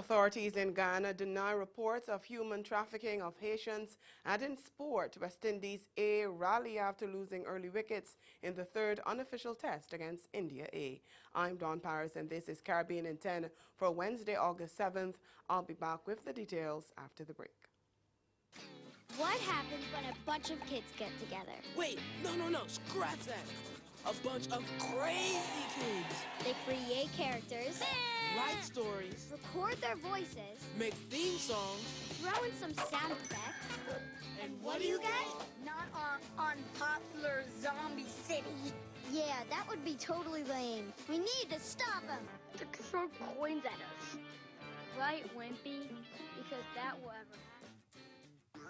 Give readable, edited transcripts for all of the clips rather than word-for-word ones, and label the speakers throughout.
Speaker 1: Authorities in Ghana deny reports of human trafficking of Haitians, and in sport, West Indies A rally after losing early wickets in the third unofficial test against India A. I'm Dawn Paris and this is Caribbean in 10 for Wednesday, August 7th. I'll be back with the details after the break.
Speaker 2: What happens when a bunch of kids get together?
Speaker 3: Wait, no, scratch that. A bunch of crazy kids.
Speaker 2: They create characters,
Speaker 3: Write stories,
Speaker 2: record their voices,
Speaker 3: make theme songs,
Speaker 2: throw in some sound effects,
Speaker 4: and what do you get? Not unpopular zombie city.
Speaker 2: Yeah, that would be totally lame. We need to stop them.
Speaker 5: To throw coins at us. Right, Wimpy? Because that will ever happen.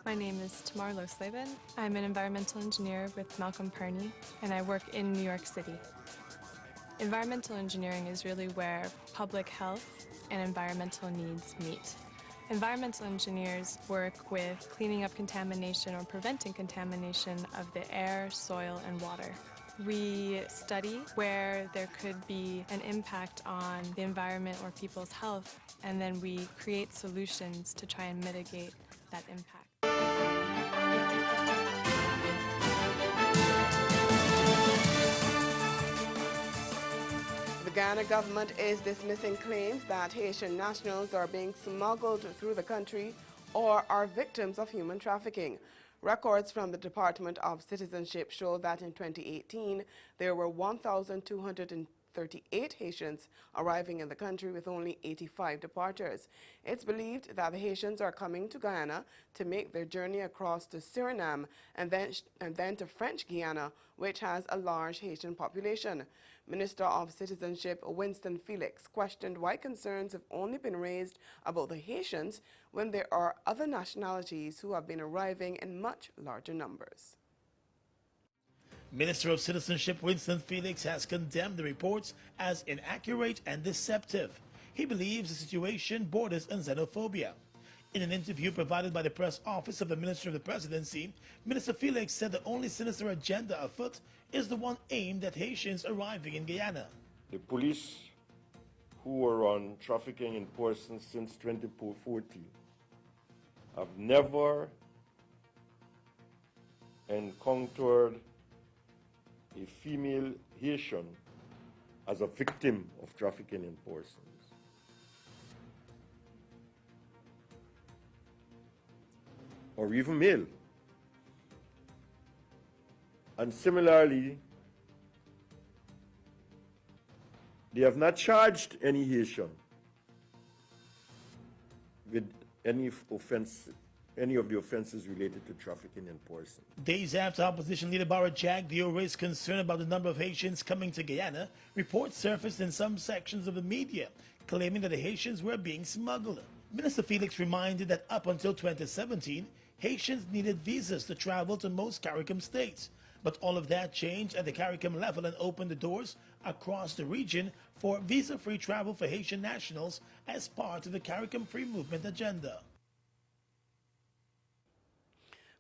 Speaker 6: My name is Tamar Losleben. I'm an environmental engineer with Malcolm Perney, and I work in New York City. Environmental engineering is really where public health and environmental needs meet. Environmental engineers work with cleaning up contamination or preventing contamination of the air, soil, and water. We study where there could be an impact on the environment or people's health, and then we create solutions to try and mitigate that impact.
Speaker 1: The Ghana government is dismissing claims that Haitian nationals are being smuggled through the country or are victims of human trafficking. Records from the Department of Citizenship show that in 2018, there were 1,238 Haitians arriving in the country with only 85 departures. It's believed that the Haitians are coming to Guyana to make their journey across to Suriname and then to French Guiana, which has a large Haitian population. Minister of Citizenship Winston Felix questioned why concerns have only been raised about the Haitians when there are other nationalities who have been arriving in much larger numbers.
Speaker 7: Minister of Citizenship Winston Felix has condemned the reports as inaccurate and deceptive. He believes the situation borders on xenophobia. In an interview provided by the press office of the Ministry of the Presidency, Minister Felix said the only sinister agenda afoot is the one aimed at Haitians arriving in Guyana.
Speaker 8: The police, who were on trafficking in persons since 2014, have never encountered a female Haitian as a victim of trafficking in persons. Or even male. And similarly, they have not charged any Haitian with any offense, any of the offenses related to trafficking in persons.
Speaker 7: Days after opposition leader Barra Jagdeo raised concern about the number of Haitians coming to Guyana, reports surfaced in some sections of the media claiming that the Haitians were being smuggled. Minister Felix reminded that up until 2017, Haitians needed visas to travel to most CARICOM states. But all of that changed at the CARICOM level and opened the doors across the region for visa-free travel for Haitian nationals as part of the CARICOM Free Movement agenda.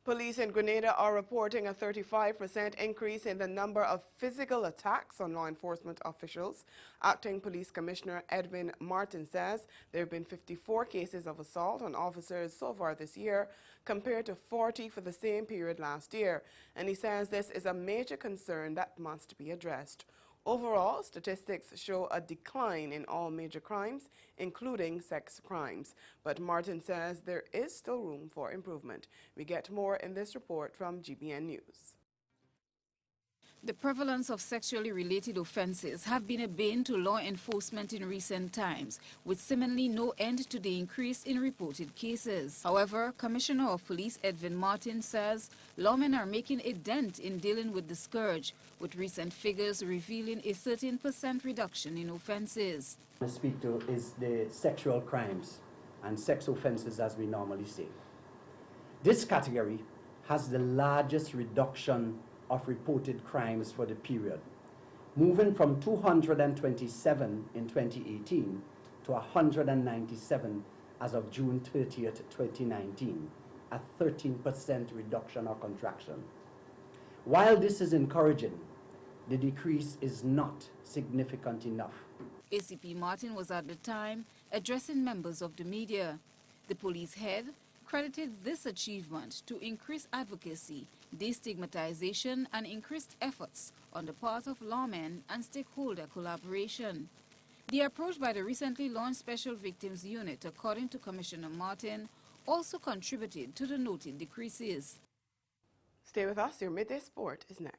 Speaker 1: Police in Grenada are reporting a 35% increase in the number of physical attacks on law enforcement officials. Acting Police Commissioner Edwin Martin says there have been 54 cases of assault on officers so far this year, compared to 40 for the same period last year. And he says this is a major concern that must be addressed. Overall, statistics show a decline in all major crimes, including sex crimes. But Martin says there is still room for improvement. We get more in this report from GBN News.
Speaker 9: The prevalence of sexually related offenses have been a bane to law enforcement in recent times, with seemingly no end to the increase in reported cases. However, Commissioner of Police Edwin Martin says lawmen are making a dent in dealing with the scourge, with recent figures revealing a 13% reduction in offenses.
Speaker 10: What I speak to is the sexual crimes and sex offenses, as we normally say. This category has the largest reduction of reported crimes for the period, moving from 227 in 2018 to 197 as of June 30th, 2019, a 13% reduction or contraction. While this is encouraging, the decrease is not significant enough.
Speaker 9: ACP Martin was at the time addressing members of the media. The police head credited this achievement to increased advocacy, destigmatization, and increased efforts on the part of lawmen and stakeholder collaboration. The approach by the recently launched Special Victims Unit, according to Commissioner Martin, also contributed to the noted decreases.
Speaker 1: Stay with us. Your Midday Sport is next.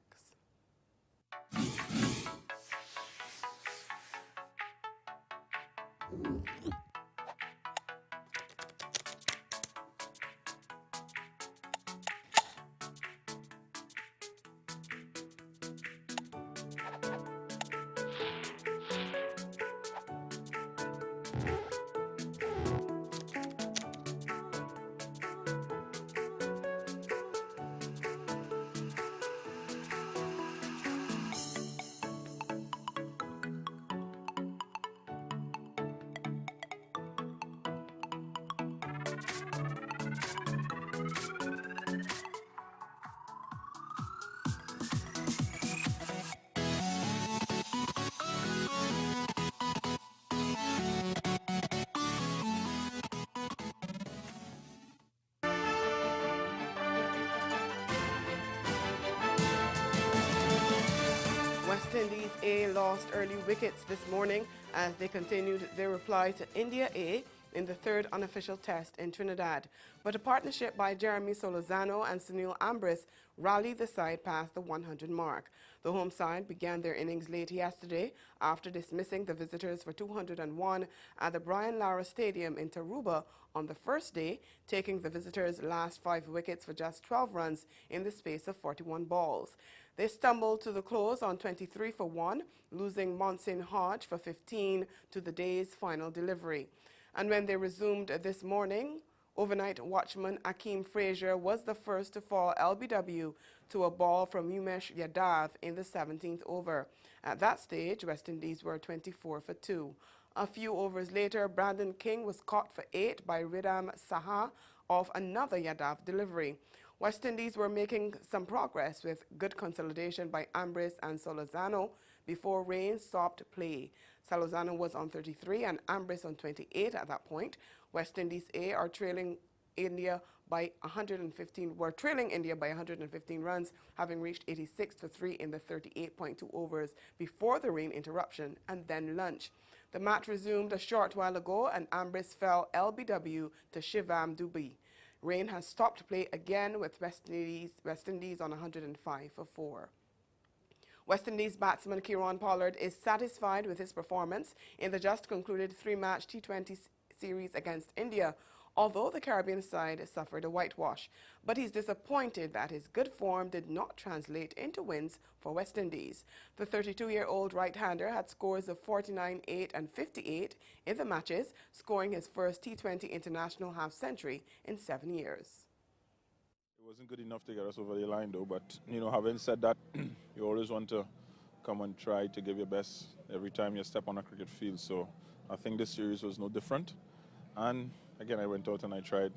Speaker 1: West Indies A lost early wickets this morning as they continued their reply to India A in the third unofficial test in Trinidad. But a partnership by Jeremy Solozano and Sunil Ambris rallied the side past the 100 mark. The home side began their innings late yesterday after dismissing the visitors for 201 at the Brian Lara Stadium in Taruba on the first day, taking the visitors' last 5 wickets for just 12 runs in the space of 41 balls. They stumbled to the close on 23 for 1, losing Monson Hodge for 15 to the day's final delivery. And when they resumed this morning, overnight watchman Akeem Frazier was the first to fall LBW to a ball from Umesh Yadav in the 17th over. At that stage, West Indies were 24 for 2. A few overs later, Brandon King was caught for 8 by Ridham Saha off another Yadav delivery. West Indies were making some progress with good consolidation by Ambris and Solozano before rain stopped play. Solozano was on 33 and Ambris on 28 at that point. West Indies A are trailing India by 115 runs, having reached 86 for 3 in the 38.2 overs before the rain interruption and then lunch. The match resumed a short while ago and Ambris fell LBW to Shivam Dubey. Rain has stopped play again with West Indies on 105 for 4. West Indies batsman Kieron Pollard is satisfied with his performance in the just concluded 3-match T20 series against India, although the Caribbean side suffered a whitewash. But he's disappointed that his good form did not translate into wins for West Indies. The 32-year-old right-hander had scores of 49, 8 and 58 in the matches, scoring his first T20 international half-century in 7 years.
Speaker 11: It wasn't good enough to get us over the line, though, but, having said that, you always want to come and try to give your best every time you step on a cricket field, so I think this series was no different. And again, I went out and I tried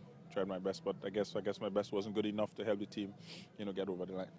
Speaker 11: my best, but I guess my best wasn't good enough to help the team, get over the line.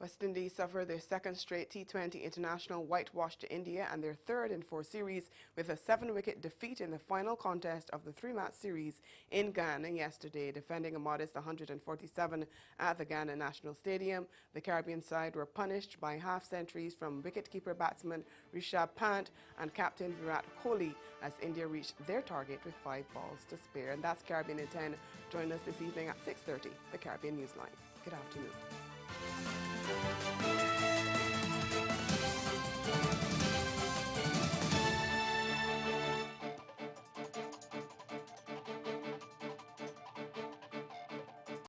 Speaker 1: West Indies suffered their second straight T20 international whitewash to India and their third in 4 series with a 7-wicket defeat in the final contest of the 3-match series in Ghana yesterday, defending a modest 147 at the Ghana National Stadium. The Caribbean side were punished by half-centuries from wicketkeeper batsman Rishabh Pant and captain Virat Kohli as India reached their target with 5 balls to spare. And that's Caribbean in 10. Join us this evening at 6:30, the Caribbean Newsline. Good afternoon.